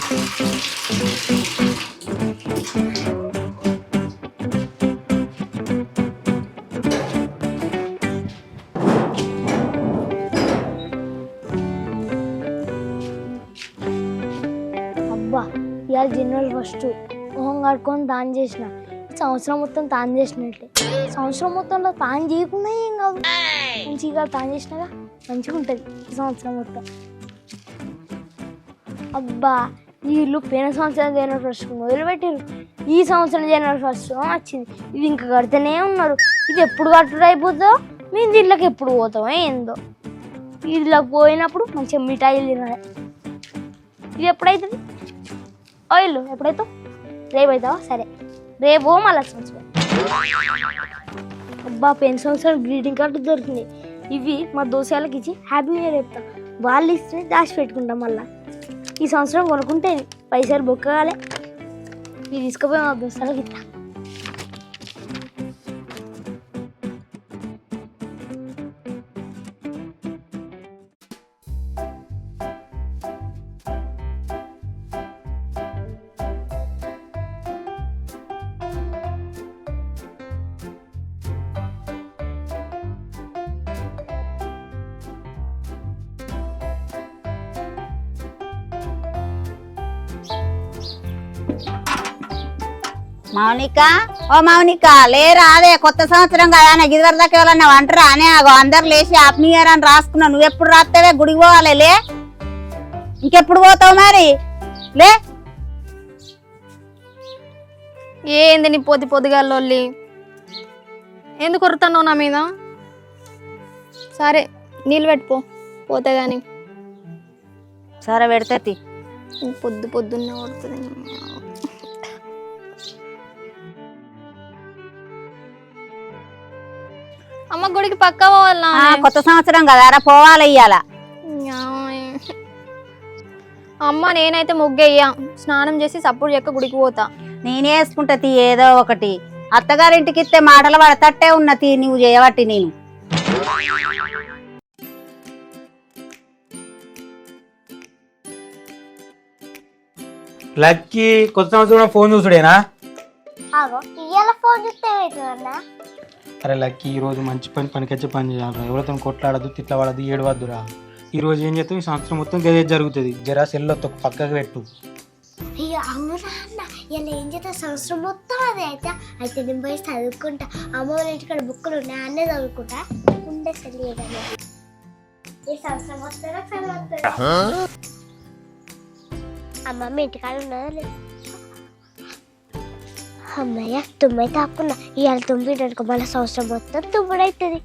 అబ్బా ఇవాళ జనవరి ఫస్ట్ మొహం కడుక్కొని తాను చేసిన సంవత్సరం మొత్తం తాను చేసినట్లే. సంవత్సరం మొత్తంలో తాను చేయకుండా ఏం కాదు, మంచిగా తాను చేసినాగా మంచిగా ఉంటుంది ఈ సంవత్సరం మొత్తం. అబ్బా వీళ్ళు పోయిన సంవత్సరం జనవరి ఫస్ట్ మొదలుపెట్టారు, ఈ సంవత్సరం జనవరి ఫస్ట్ వచ్చింది. ఇది ఇంకా కడితేనే ఉన్నారు. ఇది ఎప్పుడు కట్టుడు అయిపోతుందో, మేము దీంట్లోకి ఎప్పుడు పోతామో ఏందో. వీళ్ళకి పోయినప్పుడు మంచిగా మిఠాయిలు తినాలి. ఇది ఎప్పుడైతుంది ఆయిల్ ఎప్పుడైతే రేపు అవుతావా? సరే రేపు మళ్ళీ సంవత్సరం. అబ్బా పోయిన సంవత్సరం గ్రీటింగ్ కార్డు దొరికింది. ఇవి మా దోశాలకి ఇచ్చి హ్యాపీ న్యూ ఇయర్ చెప్తాం. వాళ్ళు ఇస్తే దాచి పెట్టుకుంటాం. మళ్ళీ ఈ సంవత్సరం కొనుక్కుంటే పైసలు బొక్కగాలే. ఇవి తీసుకుపోయి మా దోశాలకి ఇస్తా. మౌనిక, ఓ మౌనిక లేరా? అదే కొత్త సంవత్సరం కదా, నాకు ఇదివరకు దాకా ఎవరన్నా వంటరా అని అందరు లేచి హ్యాపీ న్యూ ఇయర్ అని రాసుకున్నావు. నువ్వు ఎప్పుడు రాస్తావే? గుడికి పోవాలి. లే, ఇంకెప్పుడు పోతావు మరి? లే. ఏంది నీ పొద్దుగాళ్ళొల్లి? ఎందుకు కొరుతున్నావు నా మీద? సరే నీళ్ళు పెట్టుకో పోతే గాని. సరే పెడతాతి. పొద్దున్నే కొడుతుంది. అమ్మ గుడికి పక్క పోవాలా? కొత్త సంవత్సరం కదా, పోవాలి. ఇయ్యాల అమ్మ నేనైతే ముగ్గయ్యా, స్నానం చేసి సప్పుడు చెక్క గుడికి పోతా. నేనే వేసుకుంటా తీ ఏదో ఒకటి. అత్తగారింటికి ఇస్తే మాటలు పడతట్టే ఉన్నది నువ్వు చేయబట్టి. నేను లక్కీ కొత్త సంవత్సరం ఫోన్ చూసుడేనా? ఫోన్ చూస్తే ఏమవుతుందన్నా? అరే లక్కీ, ఈ రోజు మంచి పనికొచ్చే పని చేయాలరా. ఎవరితో కొట్లాడద్దు, తిట్లవాడద్దు, ఏడవద్దురా. ఈ రోజు ఏం చేస్తావు? ఈ సంవత్సరం మొత్తం గదే జరుగుతుంది. జరా సెల్లో పక్కకు పెట్టు. అవునా అన్న, ఇలా ఏం చేస్తా సంవత్సరం మొత్తం అదే అయితే. అయితే నేను పోయి చదువుకుంటా. అమ్మ వాళ్ళ ఇంటికాడ బుక్కులు ఉన్నాయి, అన్నే చదువుకుంటా. ఉండే సెల్లి ఈ సంవత్సరం వస్తారా చదువుతా. అమ్మ మీ ఇంటికాడ ఉన్నదా లేదు? అమ్మయ్య తుమ్మే తాకున్నా. ఇవాళ తుమ్మిడనుకో మళ్ళీ సంవత్సరం మొత్తం తుమ్ముడవుతుంది.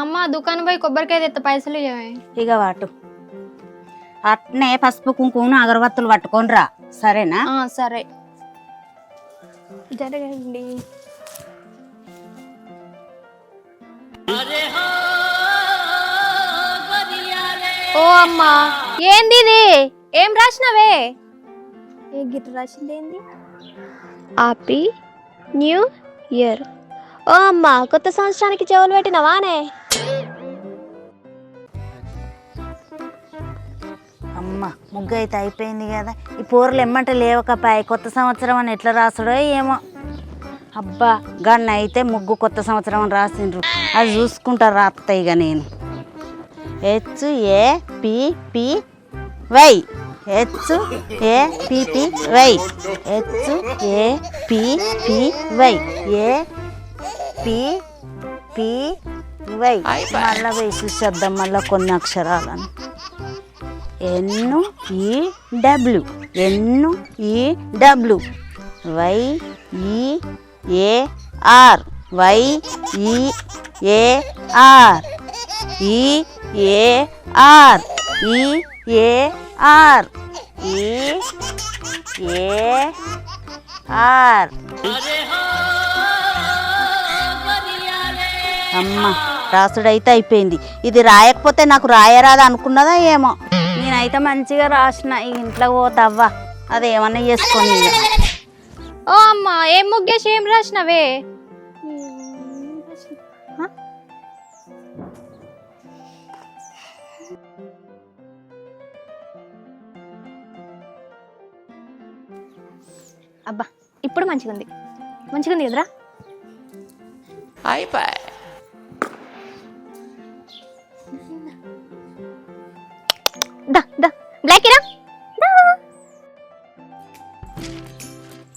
అమ్మ దుకాణం పోయి కొబ్బరికాయ తెత్త, పైసలు ఇవ్వవే. ఇక వాటు అట్నే పసుపు కుంకుమ అగరబత్తులు పట్టుకొని రా, సరేనా? సరే జరగండి. ఓ అమ్మా ఏంది ఇది? ఏం రాసినవే? ఏ గిట్ట రాసింది ఏంది? Happy new year. ఓ అమ్మ కొత్త సంవత్సరానికి చెవులు పెట్టినవానే? అమ్మ ముగ్గు అయితే అయిపోయింది కదా. ఈ పూరలు ఎమ్మంటే లేవకపాయి. కొత్త సంవత్సరం అని ఎట్లా రాసుడో ఏమో. అబ్బా గన్న అయితే ముగ్గు కొత్త సంవత్సరం అని రాసిండ్రు. అది చూసుకుంటా రాస్తా ఇక నేను. HAPPY HAPPY HAPPY మళ్ళా పోయి చూసేద్దాం మళ్ళా కొన్ని అక్షరాలను. NEW YEAR అమ్మ రాసుడైతే అయిపోయింది. ఇది రాయకపోతే నాకు రాయరాదు అనుకున్నదా ఏమో. నేనైతే మంచిగా రాసిన. ఇంట్లో పోతావ్వా అదేమన్నా చేసుకొని. ఓ అమ్మ ఏం ముగ్గేసి ఏం రాసినవే? అబ్బా ఇప్పుడు మంచిగుంది కదరా. బ్లాక్ రా.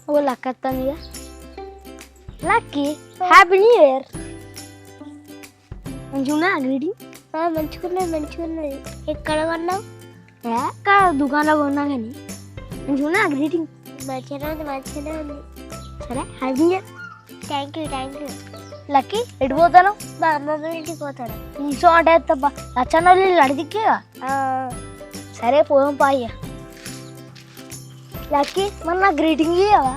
ఓ లక్ వస్తుంది. Lucky happy new year. మంచిగా గ్రీటింగ్. మంచిగున్నది. ఎక్కడ కొన్నావు? ఎక్కడ దుకాణంలో కొన్నా కానీ మంచిగా గ్రీటింగ్. మంచిగానే ఉంది. సరే happy new year. Thank you. Lucky ఎటు పోతాను? మా అమ్మమ్మ ఇంటికి పోతాను. ఇంట్లో అంటే తప్ప లచ్చన్న వాళ్ళు అడిగిక్కే. సరే పోదాం పాయ్యా. లక్కీ మరి నా గ్రీటింగ్ ఇవ్వవా?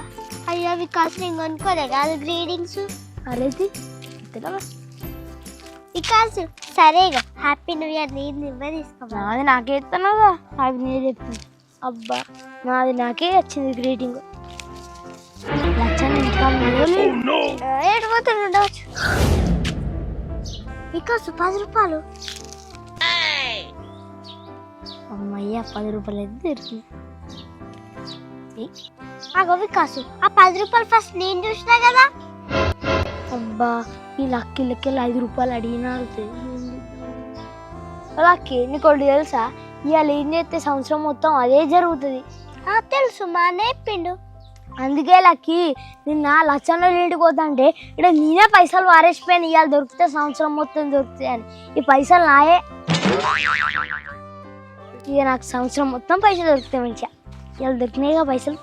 అయ్యా వికాస్ నేను కొనుక్కోలే కాదు గ్రీటింగ్స్. అరేది వికాస్ సరే హ్యాపీ న్యూ ఇయర్. నేను ఇవ్వ తీసుకో. నాది నాకే ఇస్తున్నావా? హ్యాపీ న్యూ ఇయర్ చెప్తుంది. అబ్బా నాది నాకే వచ్చింది గ్రీటింగ్. ఉండవచ్చు. వికాస్ 10 రూపాయలు. అమ్మయ్య 10 రూపాయలు అయితే దొరికింది. అగో వికాసు ఆ 10 రూపాయలు ఫస్ట్ నేను చూసినా కదా. అబ్బా ఈ లక్కీలకి 5 రూపాయలు అడిగినారు. లక్కీ నీకు ఒకటి తెలుసా? ఇవాళ ఏం చేస్తే సంవత్సరం మొత్తం అదే జరుగుతుంది. తెలుసు మా నేర్పిండు. అందుకే లక్కీ నిన్న లచ్చన్న ఇంటికి పోతా అంటే ఇక్కడ నేనే పైసలు వారేసిపోయాను. ఇవాళ దొరికితే సంవత్సరం మొత్తం దొరుకుతాయి అని. ఈ పైసలు నాయే. ఇక నాకు సంవత్సరం మొత్తం పైసలు దొరుకుతాయి మంచిగా. ఇవాళ దొరికినాయిగా పైసలు.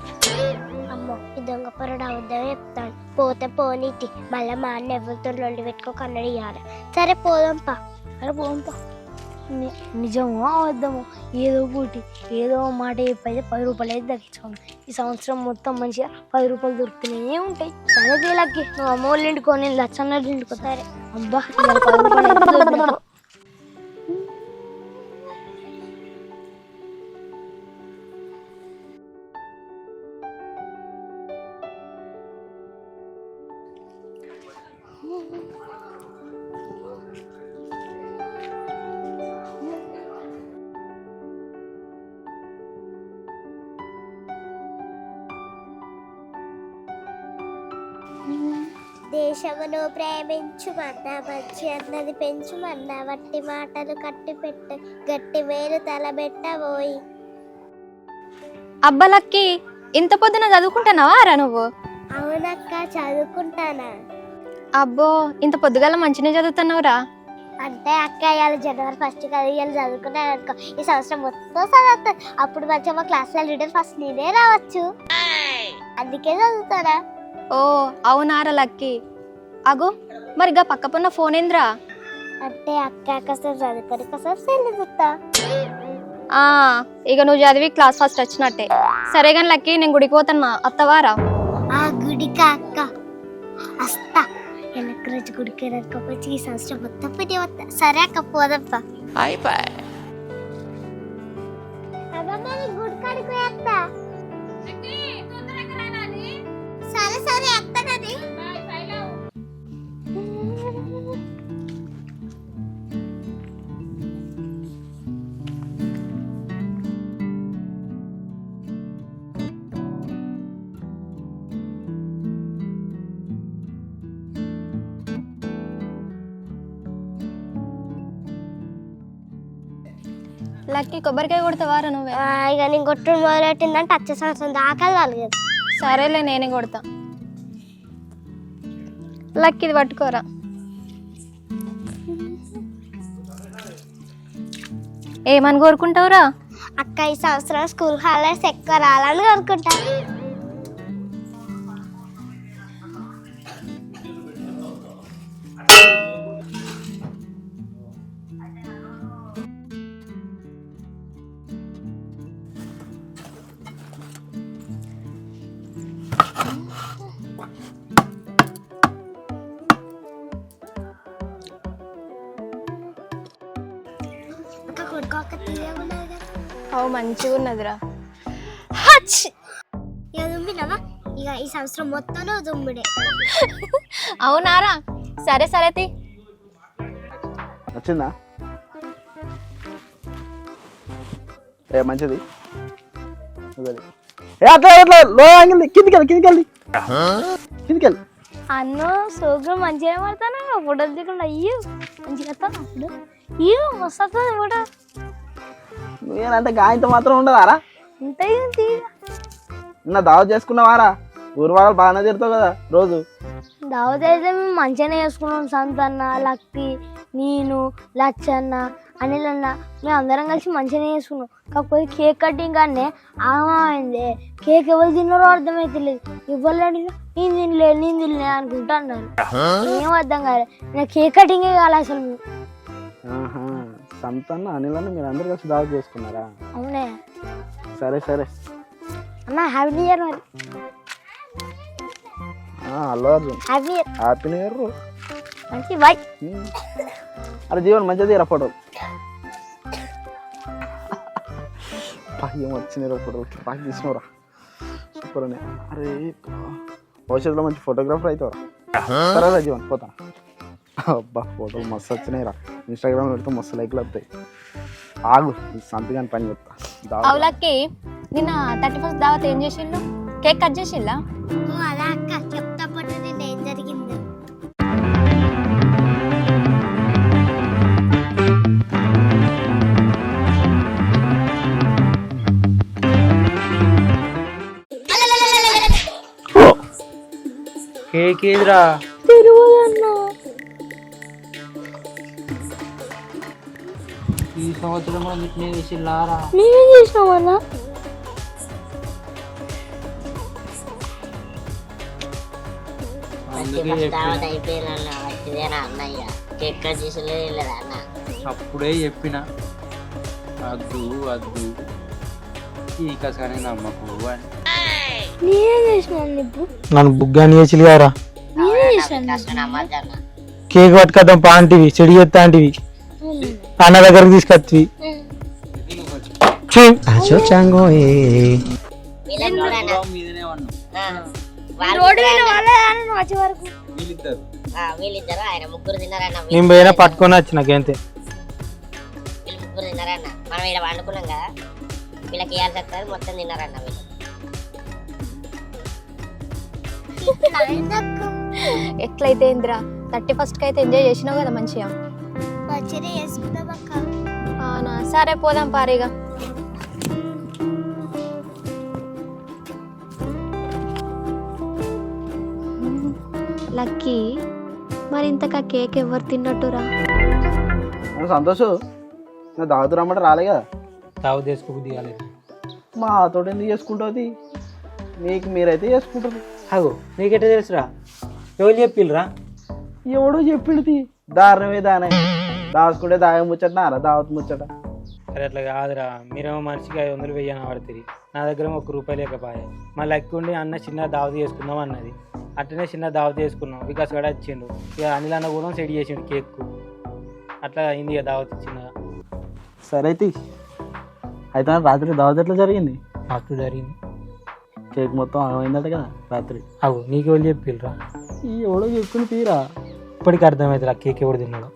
అమ్మో ఈ దొంగ పొరడు అవుద్దామని చెప్తాను. పోతే పోనీటి మళ్ళీ మా అన్న ఎవరితో లొల్లి పెట్టుకోక అన్నది ఇవ్వాలి. సరే పోదాంపా. నిజమో అవద్దమో ఏదో పూటి ఏదో మాట చెప్పైతే 10 రూపాయలు అయితే దక్కించుకోండి. ఈ సంవత్సరం మొత్తం మంచిగా 10 రూపాయలు దొరుకుతూనే ఉంటాయి. సరే లక్కీ నువ్వు అమ్మ వాళ్ళ ఇంటికో నేను లచ్చన్న ఇంటికో. సరే అబ్బా 10 రూపాయలు అయితే దొరుకుతాయి. దేశమును ప్రేమించుమన్నా మంచి అన్నది పెంచుమన్నా వట్టి మాటలు కట్టి పెట్ట గట్టి వేలు తలబెట్టబోయి. అబ్బా లక్కీ ఇంత పొద్దున చదువుకుంటున్నావా రా నువ్వు? అవునక్క చదువుకుంటానా. అబ్బో ఇంత పొద్దుగాల మంచిగా చదువుతున్నావురా. అంటే అక్క ఇవాళ జనవరి 1 కదా ఇవాళ చదువుకున్నాను అనుకో ఈ సంవత్సరం మొత్తం చదువుతాను. అప్పుడు మంచిగా మా క్లాస్లో లీడర్ ఫస్ట్ నేనే రావచ్చు. అందుకే చదువుతానా. ఓ అవునారా లక్కీ. అగో మరిగా పక్క పన్న ఫోన్ ఏంద్రా? అంటే అక్క కాసేపు చదువుకొని కాసేపు సెల్లు చూస్తా. ఇక నువ్వు చదివి క్లాస్ ఫస్ట్ వచ్చినట్టే. సరే కానీ లక్కీ నేను గుడికి పోతున్నా అత్తవారా? ఆ గుడికా అక్క వస్తా. వెనక రోజు గుడికి వెళ్ళకపోతే ఈ సంవత్సరం మొత్తం పని వస్తా. సరే అక్క పోదప్పా. గుడికాడికి వేస్తా. సరే సరే అత్తనది. లక్కీ కొబ్బరికాయ కొడతావారా నువ్వే? ఇక నేను కొట్టు మొదలెట్టిందంటే వచ్చే సంవత్సరం దాకా కాలేదు. సరేలే నేనే కొడతా. లక్కీ ఇది పట్టుకోరా. ఏమని కోరుకుంటావురా? అక్క ఈ సంవత్సరం స్కూల్ హాలిడేస్ ఎక్కువ రాలని కోరుకుంటా. అవు మంచిగా ఉన్నదిరా. ఏదుంబినవా ఇక ఈ సంవత్సరం మొత్తం దుమ్ముడే. అవునారా? సరే సరే తి. వచ్చిందా? ఏ మంచిది. ఏ అట్లా అట్లా లో యాంగిల్ కిందికెళ్ళి అన్నో సోగ్రం మంచిగా పడతాను ఫోటోలు దిగకుండా అయ్యో మంచిగా వస్తాను అప్పుడు అయ్యో మస్తు వస్తుంది ఫోటో. నువ్వేనంటే గాయంతో మాత్రం ఉండదారా? ఉంటాయి నిన్న దావత్ చేసుకున్నావారా? ఊరు వాళ్ళు బాగానే తిడతావు కదా రోజు. దావత్ అయితే మేము మంచిగానే చేసుకున్నాం. సంతన్న, లక్కి, నేను, లచ్చన్న, అనిల్ అన్న మేము అందరం కలిసి మంచిగానే చేసుకున్నాం. కాకపోతే కేక్ కటింగ్ కానీ ఆమైంది. కేక్ ఎవరు తిన్నారో అర్థమైతలేదు. ఎవరు అడిగినా నేను తినలే అనుకుంటా అన్నారు. ఏం అర్థం కాలేదు. నేను కేక్ కటింగే కాలే అసలు. సంతన్న అనిల్ మీరు అందరు కలిసి దావత్ చేసుకున్నారా? అవునే. సరే సరే అన్న హ్యాపీ న్యూ ఇయర్. మరి Allu Arjun happy year. Happy new year. మంచి బాయ్. అరే జీవన్ మంచిగా తీరా ఫోటో. ఏం వచ్చినాయి ఫోటోలు బాగా తీసినవరా? సూపర్ అని. అరే భవిష్యత్తులో మంచి ఫోటోగ్రాఫర్ అవుతావరా? సరేరా జీవన్ పోతా. అబ్బా ఫోటోలు మస్తు వచ్చినాయి రా. ఇన్స్టాగ్రామ్ పెడితే మస్తు లైక్లు వస్తాయి. ఆగు సంతగాని పని చెప్తా. అవులక్కి నిన్న 31st దావత్ ఏం చేసిండు? కేక్ కట్ చేసిల్లా? అలా అక్క చెప్తా పట్టు నిన్న ఏం జరిగింది. కేక్ ఏదిరా? ఈ సంవత్సరం మనం ఇట్నే వేసి లారా. మేమేం చేసినాం అన్న? అప్పుడే చెప్పిన అద్దు అద్దు ఈ కసగానే నమ్మకు అని. నేనేం చేసినాను ఇప్పుడు? నన్ను బుగ్గాని వేసి గారా. నేనే చేసినాను. కేక్ పట్టుకొద్దాం పాంటివి చెడి చేస్తాంటివి అన్న దగ్గరకు తీసుకొచ్చి నేను పోయినా పట్టుకొని వచ్చిన అంతే. మనం ఇక్కడ వండుకున్నాం కదా వీళ్ళకి ఇవ్వాల్సి వస్తుంది మొత్తం తిన్నారన్న వీళ్ళు. ఎట్లయితే ఏందిరా 31st అయితే ఎంజాయ్ చేసినావు కదా మంచిగా. మంచిగా చేసుకుందాం అక్క. అవునా? సరే పోదాం పారిగా. లక్కీ మరి ఇంతకా కేక్ ఎవరు తిన్నట్టురా? సంతోష్ నా దావత్ రమ్మంటే రాలే కదా. తావు చేసుకోబుద్ది కాలేదు. మా తోట ఎందుకు చేసుకుంటుంది? మీకు మీరైతే చేసుకుంటారు. అగో నీకెట్లా తెలుసురా? ఎవరు చెప్పిల్రా? ఎవడో చెప్పింది దారుణమే దానే. దాచుకుంటే దాగ ముచ్చటనారా దావత్ ముచ్చట. అరే అట్లా కాదురా. మీరేమో మనిషికి 500 వెయ్యి పడుతుంది. నా దగ్గర ₹1 లేకపోయా. మళ్ళీ ఎక్కుండి అన్న చిన్న దావత్ చేసుకుందాం అన్నది. అట్లనే చిన్న దావత్ చేసుకున్నాం. వికాస్ కూడా వచ్చిండు. ఇక అనిల్ అన్న కూడా సెట్ చేసిండు కేక్. అట్లా అయింది ఇక దావత్ చిన్నగా. సరే అయితే రాత్రి దావత్ ఎట్లా జరిగింది? అప్పుడు జరిగింది. కేక్ మొత్తం అయిందట కదా రాత్రి. అవు నీకు ఎవరు చెప్పిల్రా? ఎవడో చెప్పుకుని తీరా. ఇప్పటికి అర్థమవుతుంది ఆ కేక్ ఎవడు తిన్నాడు.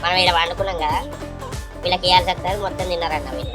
మనం ఇక్కడ వండుకున్నాం కదా వీళ్ళకి ఇవ్వాల్సి వస్తుంది మొత్తం తిన్నారన్న వీళ్ళు.